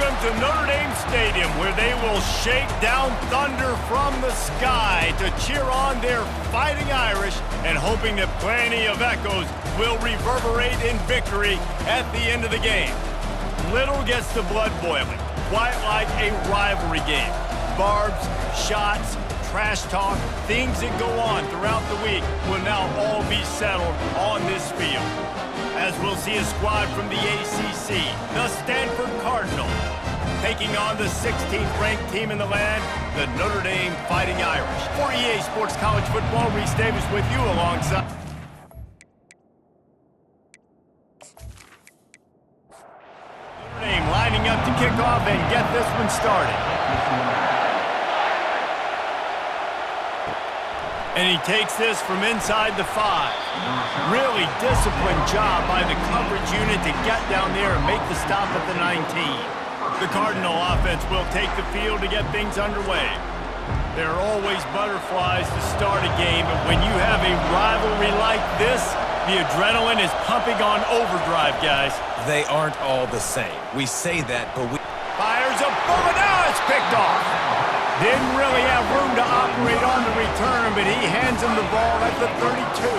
Welcome to Notre Dame Stadium, where they will shake down thunder from the sky to cheer on their Fighting Irish and hoping that plenty of echoes will reverberate in victory at the end of the game. Little gets the blood boiling, quite like a rivalry game. Barbs, shots, trash talk, things that go on throughout the week will now all be settled on this field. As we'll see a squad from the ACC, the Stanford Cardinal, taking on the 16th ranked team in the land, the Notre Dame Fighting Irish. For EA Sports College Football, Reese Davis with you alongside Notre Dame lining up to kick off and get this one started. And he takes this from inside the 5. Really disciplined job by the coverage unit to get down there and make the stop at the 19. The Cardinal offense will take the field to get things underway. There are always butterflies to start a game, but when you have a rivalry like this, the adrenaline is pumping on overdrive, guys. They aren't all the same. We say that, but we... Fires a bullet. Now it's picked off. Didn't really have room to operate on the return, but he hands him the ball at the 32.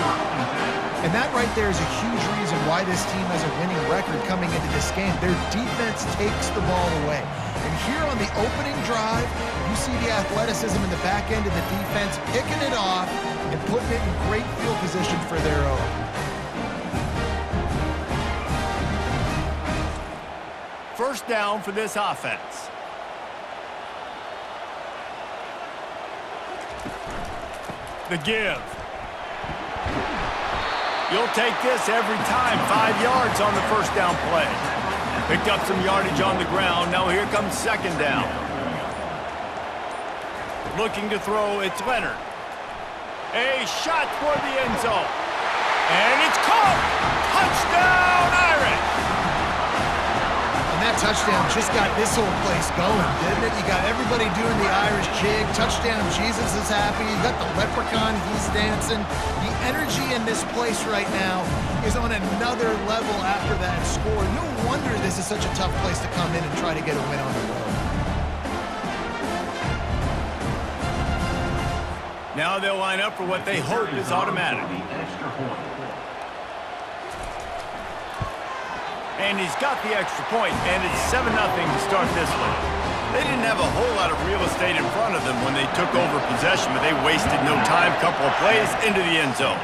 And that right there is a huge reason why this team has a winning record coming into this game. Their defense takes the ball away. And here on the opening drive, you see the athleticism in the back end of the defense, picking it off and putting it in great field position for their own. First down for this offense. The give. You'll take this every time. 5 yards on the first down play. Picked up some yardage on the ground. Now here comes second down. Looking to throw, it's Leonard. A shot toward the end zone. And it's caught. Touchdown, Irish. And that touchdown just got this whole place going, didn't it? You got everybody doing the Irish jig. Touchdown, Jesus is happy. You got the leprechaun, he's dancing. The energy in this place right now is on another level after that score. No wonder this is such a tough place to come in and try to get a win on the road. Now they'll line up for what they hope is automatic. And he's got the extra point, and it's 7-0 to start this one. They didn't have a whole lot of real estate in front of them when they took over possession, but they wasted no time. Couple of plays into the end zone.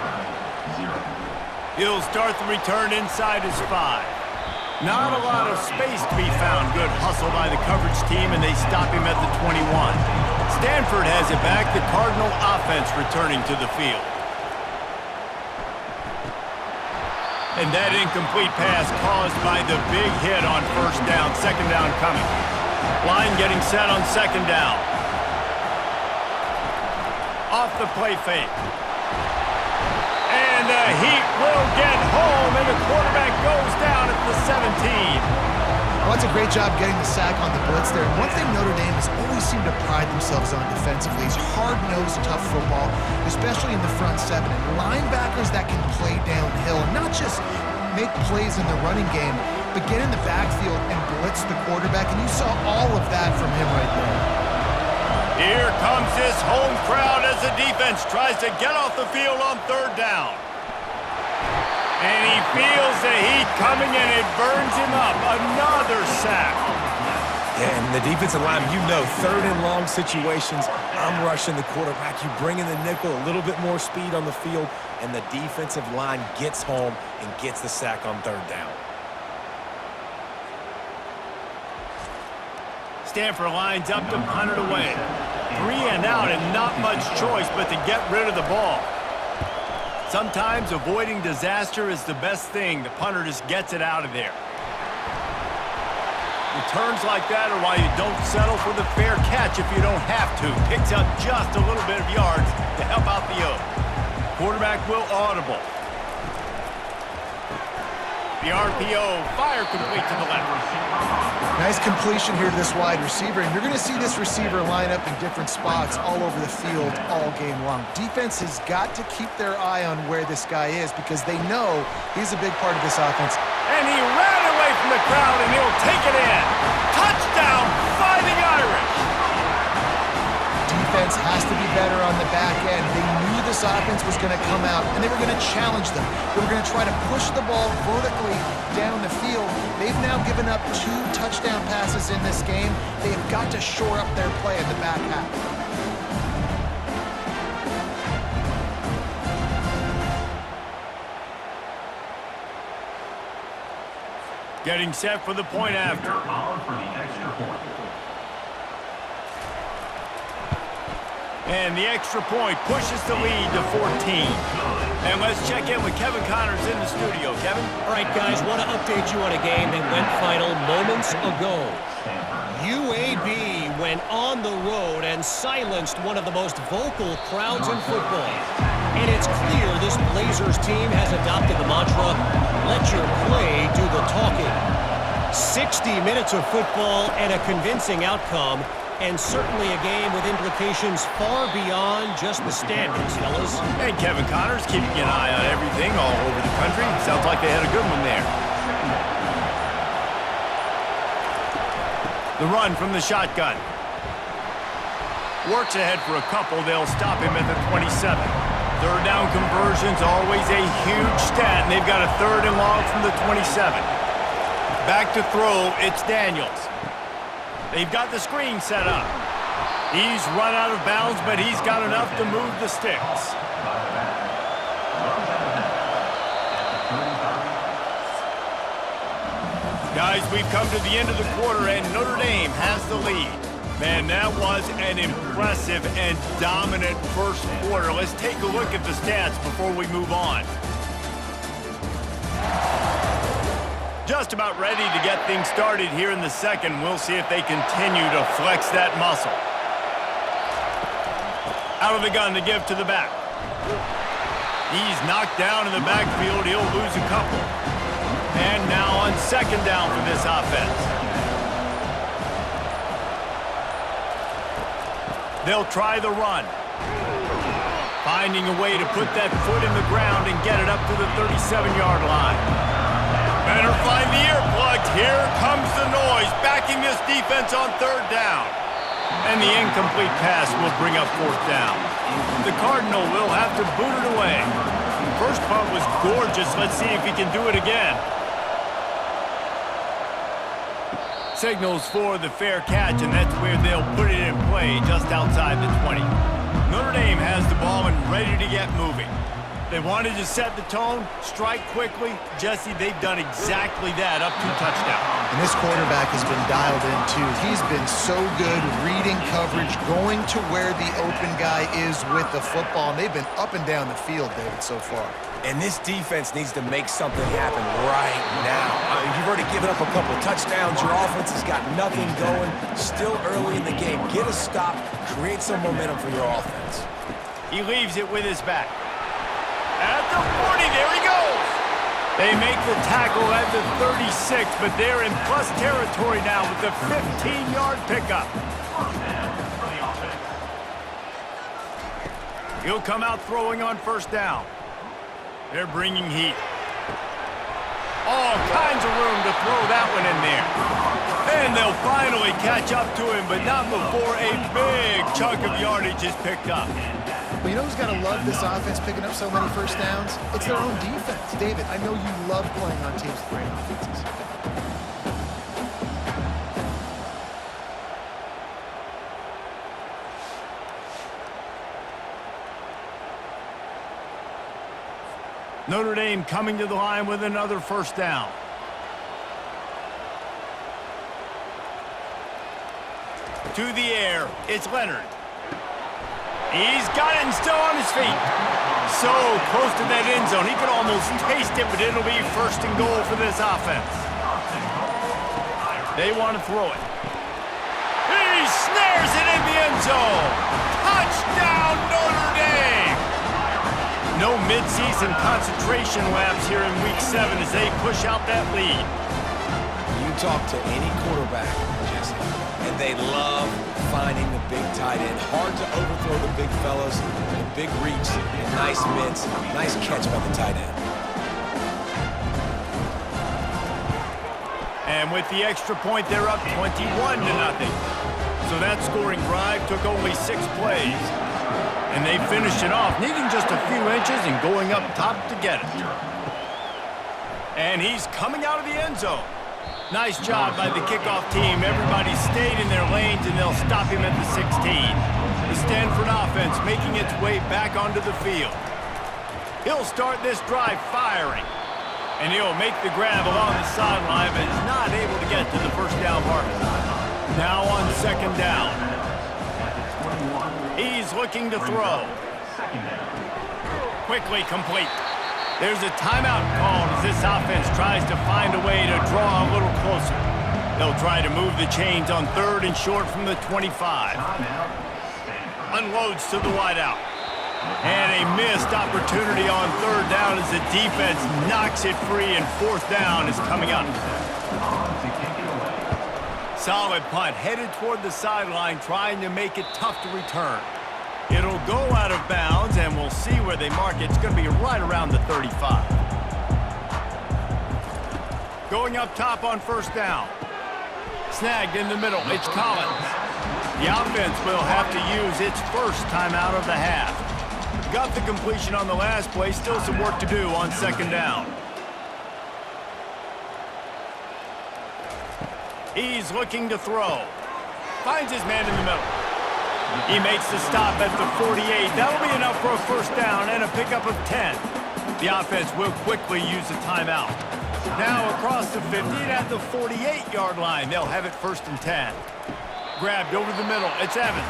He'll start the return inside his 5. Not a lot of space to be found. Good hustle by the coverage team, and they stop him at the 21. Stanford has it back. The Cardinal offense returning to the field. And that incomplete pass caused by the big hit on first down. Second down coming. Line getting set on second down. Off the play fake. And the Heat will get home, and the quarterback goes down at the 17. Well, that's a great job getting the sack on the blitz there. And one thing Notre Dame has always seemed to pride themselves on defensively is hard-nosed, tough football, especially in the front seven. And linebackers that can play downhill and not just make plays in the running game, but get in the backfield and blitz the quarterback. And you saw all of that from him right there. Here comes this home crowd as the defense tries to get off the field on third down. And he feels the heat coming, and it burns him up. Another sack. Yeah, and the defensive line, you know, third and long situations, I'm rushing the quarterback. You bring in the nickel, a little bit more speed on the field, and the defensive line gets home and gets the sack on third down. Stanford lines up to punt it away. 3 and out, and not much choice but to get rid of the ball. Sometimes avoiding disaster is the best thing. The punter just gets it out of there. Returns like that are why you don't settle for the fair catch if you don't have to. Picks up just a little bit of yards to help out the O. Quarterback will audible. The RPO, fire complete to the left. Nice completion here to this wide receiver, and you're going to see this receiver line up in different spots all over the field all game long. Defense has got to keep their eye on where this guy is because they know he's a big part of this offense. And he ran away from the crowd, and he'll take it in. Touchdown! better on the back end. They knew this offense was going to come out, and they were going to challenge them. They were going to try to push the ball vertically down the field. They've now given up 2 touchdown passes in this game. They have got to shore up their play in the back half. Getting set for the point after. And the extra point pushes the lead to 14. And let's check in with Kevin Connors in the studio. Kevin? All right, guys, want to update you on a game that went final moments ago. UAB went on the road and silenced one of the most vocal crowds in football. And it's clear this Blazers team has adopted the mantra, let your play do the talking. 60 minutes of football and a convincing outcome, and certainly a game with implications far beyond just the standings, fellas. And Kevin Connors keeping an eye on everything all over the country. Sounds like they had a good one there. The run from the shotgun. Works ahead for a couple. They'll stop him at the 27. Third down conversions, always a huge stat, and they've got a 3rd and long from the 27. Back to throw, it's Daniels. They've got the screen set up. He's run out of bounds, but he's got enough to move the sticks. Guys, we've come to the end of the quarter, and Notre Dame has the lead. Man, that was an impressive and dominant first quarter. Let's take a look at the stats before we move on. Just about ready to get things started here in the second. We'll see if they continue to flex that muscle. Out of the gun to give to the back. He's knocked down in the backfield. He'll lose a couple. And now on 2nd down for this offense. They'll try the run. Finding a way to put that foot in the ground and get it up to the 37-yard line. Better find the earplugs. Here comes the noise, backing this defense on 3rd down. And the incomplete pass will bring up 4th down. The Cardinal will have to boot it away. First punt was gorgeous. Let's see if he can do it again. Signals for the fair catch, and that's where they'll put it in play, just outside the 20. Notre Dame has the ball and ready to get moving. They wanted to set the tone, strike quickly. Jesse, they've done exactly that, up to touchdown. And this quarterback has been dialed in, too. He's been so good reading coverage, going to where the open guy is with the football. And they've been up and down the field, David, so far. And this defense needs to make something happen right now. You've already given up a couple touchdowns. Your offense has got nothing going. Still early in the game. Get a stop. Create some momentum for your offense. He leaves it with his back. At the 40, there he goes. They make the tackle at the 36, but they're in plus territory now with the 15-yard pickup. He'll come out throwing on 1st down. They're bringing heat. All kinds of room to throw that one in there. And they'll finally catch up to him, but not before a big chunk of yardage is picked up. Well, you know who's got to love this offense picking up so many first downs? It's their own defense. David, I know you love playing on teams with great offenses. Notre Dame coming to the line with another 1st down. To the air, it's Leonard. He's got it and still on his feet. So close to that end zone. He can almost taste it, but it'll be 1st and goal for this offense. They want to throw it. He snares it in the end zone. Touchdown, Notre Dame. No midseason concentration laps here in Week 7 as they push out that lead. You talk to any quarterback, Jesse, and they love finding the big tight end. Hard to overthrow the big fellas, the big reach, and nice mitts. Nice catch by the tight end. And with the extra point, they're up 21-0. So that scoring drive took only 6 plays. And they finished it off, needing just a few inches and going up top to get it. And he's coming out of the end zone. Nice job by the kickoff team. Everybody stayed in their lanes, and they'll stop him at the 16. The Stanford offense making its way back onto the field. He'll start this drive firing. And he'll make the grab along the sideline, but is not able to get to the first down marker. Now on second down. He's looking to throw. Quickly complete. There's a timeout called as this offense tries to find a way to draw a little closer. They'll try to move the chains on third and short from the 25. Unloads to the wideout. And a missed opportunity on third down as the defense knocks it free, and fourth down is coming up. Solid punt headed toward the sideline, trying to make it tough to return. It'll go out of bounds, and we'll see where they mark it. It's going to be right around the 35. Going up top on first down. Snagged in the middle. It's Collins. The offense will have to use its first timeout of the half. Got the completion on the last play. Still some work to do on second down. He's looking to throw. Finds his man in the middle. He makes the stop at the 48. That'll be enough for a first down and a pickup of 10. The offense will quickly use a timeout. Now across the 50 and at the 48-yard line. They'll have it first and 10. Grabbed over the middle. It's Evans.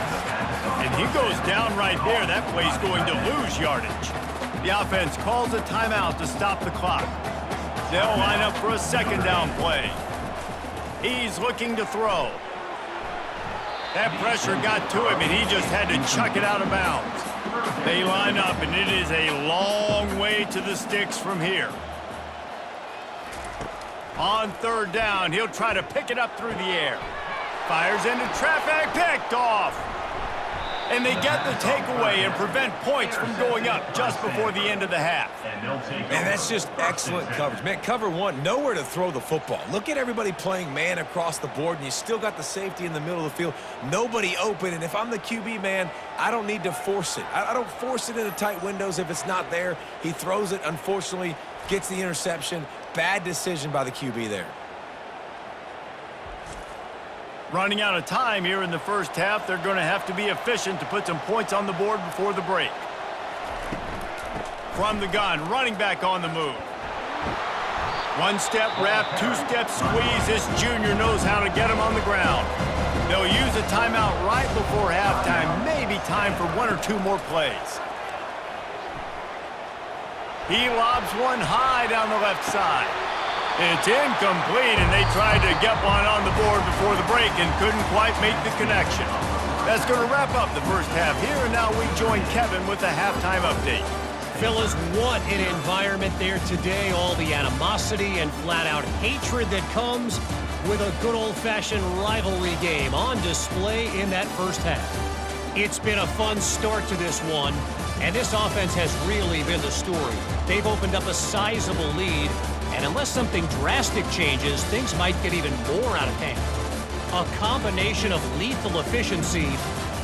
And he goes down right there. That play's going to lose yardage. The offense calls a timeout to stop the clock. They'll line up for a second down play. He's looking to throw. That pressure got to him, and he just had to chuck it out of bounds. They line up, and it is a long way to the sticks from here. On third down, he'll try to pick it up through the air. Fires into traffic, picked off. And they get the takeaway and prevent points from going up just before the end of the half. Man, that's just excellent coverage. Man, cover one, nowhere to throw the football. Look at everybody playing man across the board, and you still got the safety in the middle of the field. Nobody open, and if I'm the QB, man, I don't need to force it. I don't force it into tight windows if it's not there. He throws it, unfortunately, gets the interception. Bad decision by the QB there. Running out of time here in the first half, they're going to have to be efficient to put some points on the board before the break. From the gun, running back on the move. One-step wrap, two-step squeeze. This junior knows how to get him on the ground. They'll use a timeout right before halftime. Maybe time for one or two more plays. He lobs one high down the left side. It's incomplete, and they tried to get one on the board before the break and couldn't quite make the connection. That's going to wrap up the first half here, and now we join Kevin with the halftime update. Fellas, what an environment there today. All the animosity and flat-out hatred that comes with a good old-fashioned rivalry game on display in that first half. It's been a fun start to this one, and this offense has really been the story. They've opened up a sizable lead, and unless something drastic changes, things might get even more out of hand. A combination of lethal efficiency,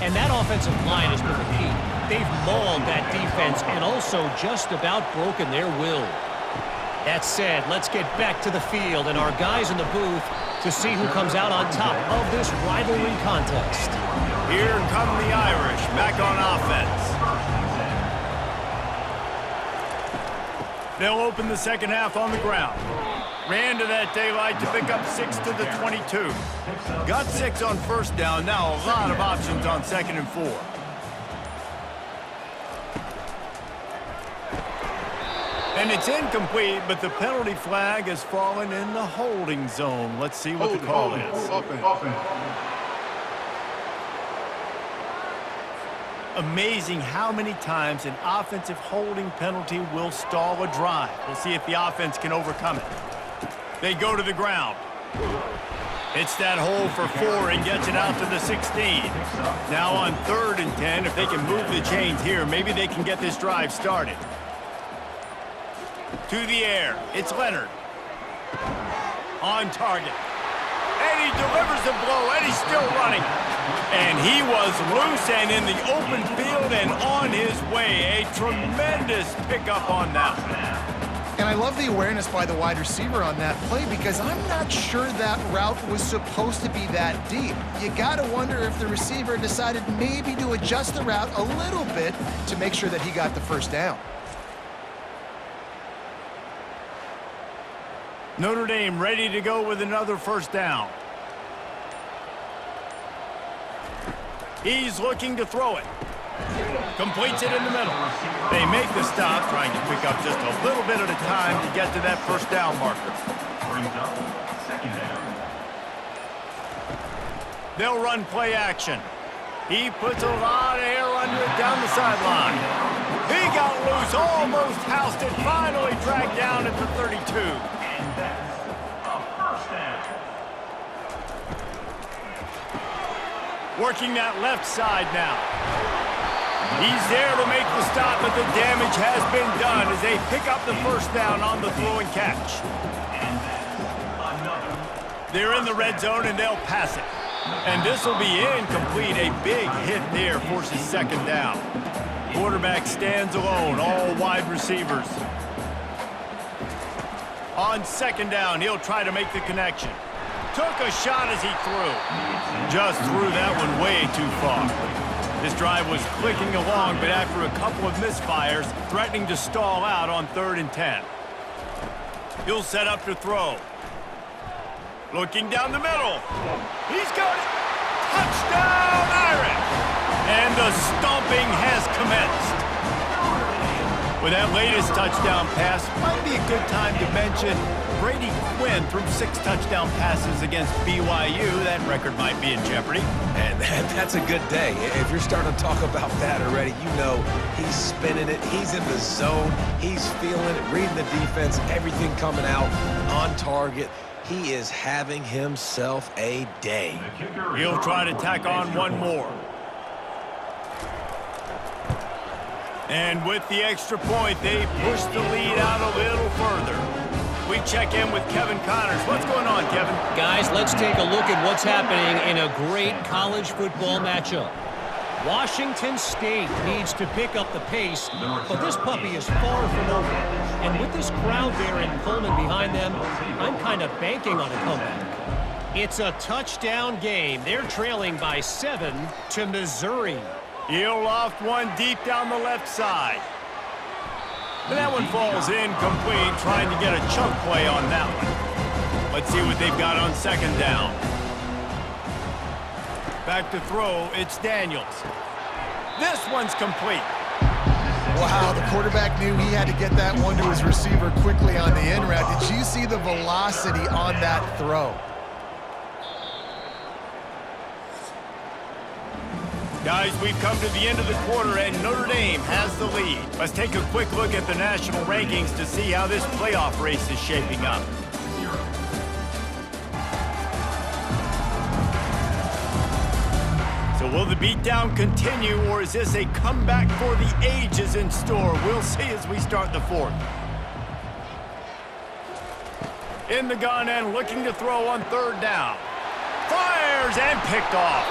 and that offensive line has been the key. They've mauled that defense and also just about broken their will. That said, let's get back to the field and our guys in the booth to see who comes out on top of this rivalry contest. Here come the Irish back on offense. They'll open the second half on the ground. Ran to that daylight to pick up 6 to the 22. Got 6 on first down. Now a lot of options on second and 4. And it's incomplete, but the penalty flag has fallen in the holding zone. Let's see what the call is. Amazing how many times an offensive holding penalty will stall a drive. We'll see if the offense can overcome it. They go to the ground. Hits that hole for 4 and gets it out to the 16. Now on 3rd and 10, if they can move the chains here, maybe they can get this drive started. To the air, it's Leonard. On target. And he delivers the blow, and he's still running. And he was loose and in the open field and on his way. A tremendous pickup on that one. And I love the awareness by the wide receiver on that play because I'm not sure that route was supposed to be that deep. You got to wonder if the receiver decided maybe to adjust the route a little bit to make sure that he got the first down. Notre Dame ready to go with another first down. He's looking to throw it. Completes it in the middle. They make the stop, trying to pick up just a little bit at a time to get to that first down marker. Brings up second down. They'll run play action. He puts a lot of air under it down the sideline. He got loose, almost housed it, finally dragged down at the 32. And that's a first down. Working that left side now. He's there to make the stop, but the damage has been done as they pick up the first down on the throw and catch. And that's another. They're in the red zone, and they'll pass it. And this will be incomplete. A big hit there forces second down. Quarterback stands alone, all wide receivers. On second down, he'll try to make the connection. Took a shot as he threw. Just threw that one way too far. This drive was clicking along, but after a couple of misfires, threatening to stall out on 3rd and 10. He'll set up to throw. Looking down the middle. He's got it. Touchdown, Irish! And the stomping has commenced. With that latest touchdown pass, might be a good time to mention Brady Quinn threw 6 touchdown passes against BYU. That record might be in jeopardy. And that's a good day. If you're starting to talk about that already, you know he's spinning it. He's in the zone. He's feeling it, reading the defense, everything coming out on target. He is having himself a day. He'll try to tack on one more. And with the extra point, they push the lead out a little further. We check in with Kevin Connors. What's going on, Kevin? Guys, let's take a look at what's happening in a great college football matchup. Washington State needs to pick up the pace, but this puppy is far from over. And with this crowd there in Pullman behind them, I'm kind of banking on a comeback. It's a touchdown game. They're trailing by 7 to Missouri. He'll loft one deep down the left side. And that one falls incomplete, trying to get a chunk play on that one. Let's see what they've got on second down. Back to throw, it's Daniels. This one's complete. Wow, the quarterback knew he had to get that one to his receiver quickly on the in route. Did you see the velocity on that throw? Guys, we've come to the end of the quarter, and Notre Dame has the lead. Let's take a quick look at the national rankings to see how this playoff race is shaping up. So will the beatdown continue, or is this a comeback for the ages in store? We'll see as we start the 4th. In the gun and looking to throw on 3rd down. Fires and picked off.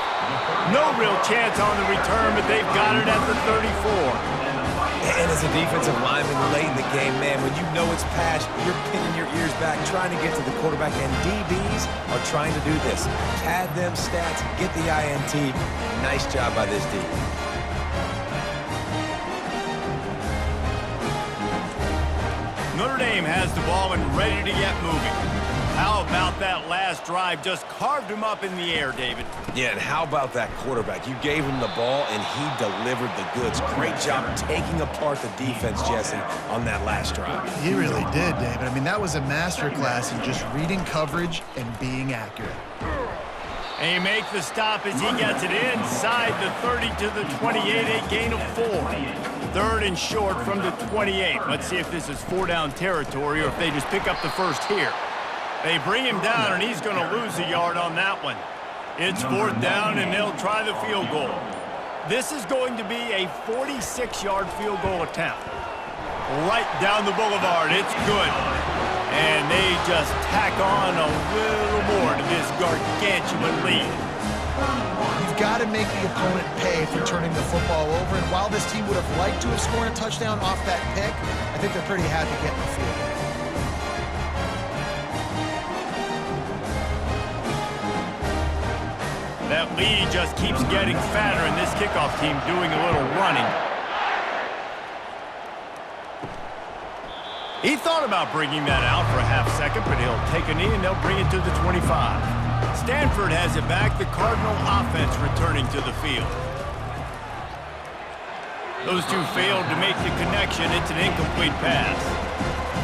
No real chance on the return, but they've got it at the 34. And as a defensive lineman late in the game, man, when you know it's pass, you're pinning your ears back, trying to get to the quarterback, and DBs are trying to do this. Pad them stats, get the INT. Nice job by this D. Notre Dame has the ball and ready to get moving. How about that last drive? Just carved him up in the air, David. Yeah, and how about that quarterback? You gave him the ball, and he delivered the goods. Great job taking apart the defense, Jesse, on that last drive. He really did, David. I mean, that was a masterclass in just reading coverage and being accurate. And he makes the stop as he gets it inside the 30 to the 28, a gain of 4. 3rd and short from the 28. Let's see if this is 4-down territory or if they just pick up the first here. They bring him down, and he's going to lose a yard on that one. It's 4th down, and they'll try the field goal. This is going to be a 46-yard field goal attempt. Right down the boulevard. It's good. And they just tack on a little more to this gargantuan lead. You've got to make the opponent pay for turning the football over, and while this team would have liked to have scored a touchdown off that pick, I think they're pretty happy getting the field. That lead just keeps getting fatter, and this kickoff team doing a little running. He thought about bringing that out for a half second, but he'll take a knee and they'll bring it to the 25. Stanford has it back. The Cardinal offense returning to the field. Those two failed to make the connection. It's an incomplete pass.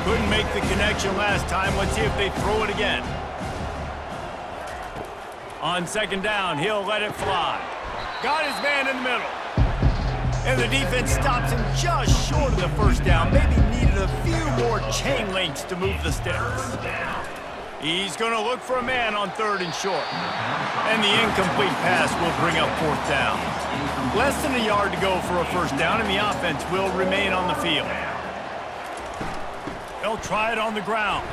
Couldn't make the connection last time. Let's see if they throw it again. On second down, he'll let it fly. Got his man in the middle. And the defense stops him just short of the first down. Maybe needed a few more chain links to move the sticks. He's going to look for a man on third and short. And the incomplete pass will bring up fourth down. Less than a yard to go for a first down, and the offense will remain on the field. They'll try it on the ground.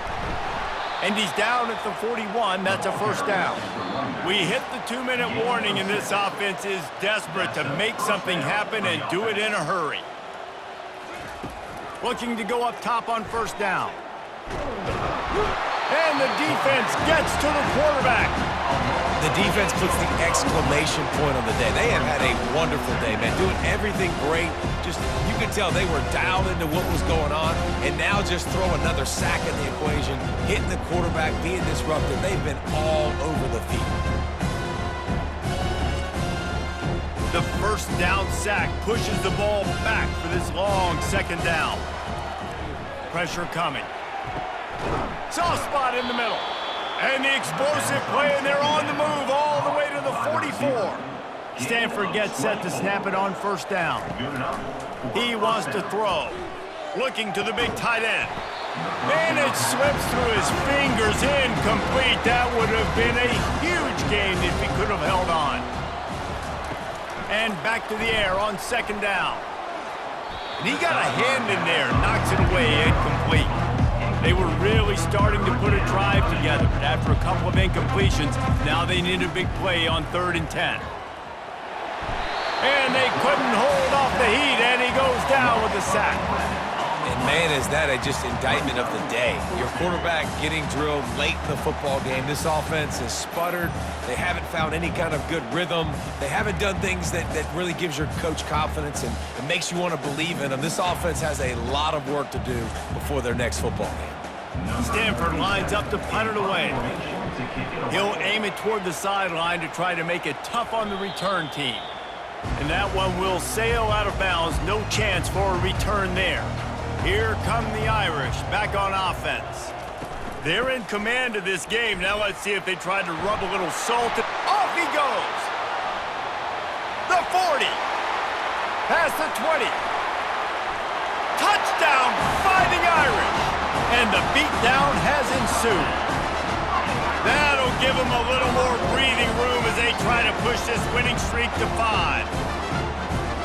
And he's down at the 41. That's a first down. We hit the 2-minute warning, and this offense is desperate to make something happen and do it in a hurry. Looking to go up top on first down. And the defense gets to the quarterback. The defense puts the exclamation point on the day. They have had a wonderful day, man. Doing everything great. Just, you could tell they were dialed into what was going on. And now just throw another sack in the equation, hitting the quarterback, being disruptive. They've been all over the field. The first down sack pushes the ball back for this long second down. Pressure coming. Soft spot in the middle. And the explosive play, and they're on the move all the way to the 44. Stanford gets set to snap it on first down. He wants to throw. Looking to the big tight end. And it slips through his fingers, incomplete. That would have been a huge gain if he could have held on. And back to the air on second down. And he got a hand in there, knocks it away, incomplete. They were really starting to put a drive together, but after a couple of incompletions, now they need a big play on 3rd and 10. And they couldn't hold off the heat, and he goes down with a sack. And man, is that just indictment of the day. Your quarterback getting drilled late in the football game. This offense has sputtered. They haven't found any kind of good rhythm. They haven't done things that really gives your coach confidence and makes you want to believe in them. This offense has a lot of work to do before their next football game. Stanford lines up to punt it away. He'll aim it toward the sideline to try to make it tough on the return team. And that one will sail out of bounds. No chance for a return there. Here come the Irish, back on offense. They're in command of this game. Now let's see if they try to rub a little salt. Off he goes! The 40! Past the 20! Touchdown, Fighting Irish! And the beatdown has ensued. That'll give them a little more breathing room as they try to push this winning streak to 5.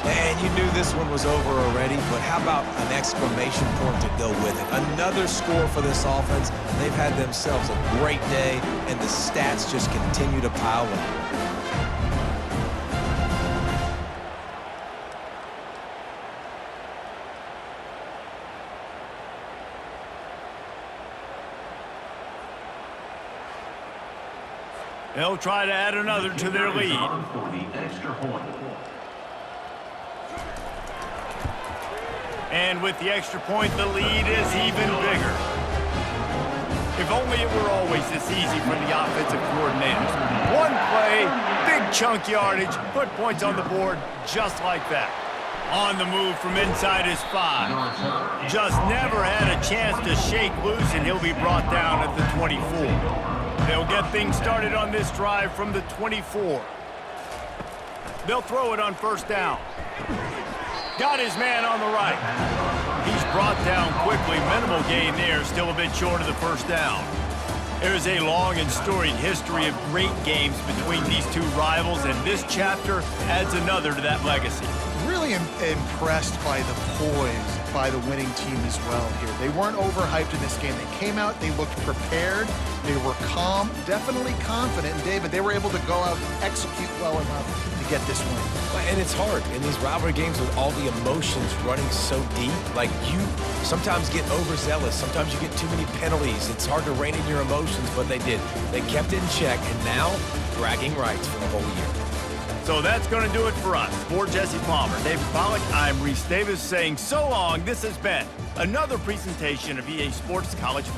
And you knew this one was over already, but how about an exclamation point to go with it? Another score for this offense. They've had themselves a great day, and the stats just continue to pile up. They'll try to add another to their lead. And with the extra point, the lead is even bigger. If only it were always this easy for the offensive coordinators. One play, big chunk yardage, put points on the board just like that. On the move from inside his 5. Just never had a chance to shake loose, and he'll be brought down at the 24. They'll get things started on this drive from the 24. They'll throw it on first down. Got his man on the right. He's brought down quickly. Minimal gain there, still a bit short of the first down. There's a long and storied history of great games between these two rivals, and this chapter adds another to that legacy. really impressed by the poise by the winning team as well here. They weren't overhyped in this game. They came out, they looked prepared, they were calm, definitely confident. And David, they were able to go out and execute well enough to get this win. And it's hard in these rivalry games with all the emotions running so deep. Like, you sometimes get overzealous. Sometimes you get too many penalties. It's hard to rein in your emotions, but they did. They kept it in check, and now bragging rights for the whole year. So that's going to do it for us. For Jesse Palmer, David Pollack, I'm Reese Davis saying so long. This has been another presentation of EA Sports College Football.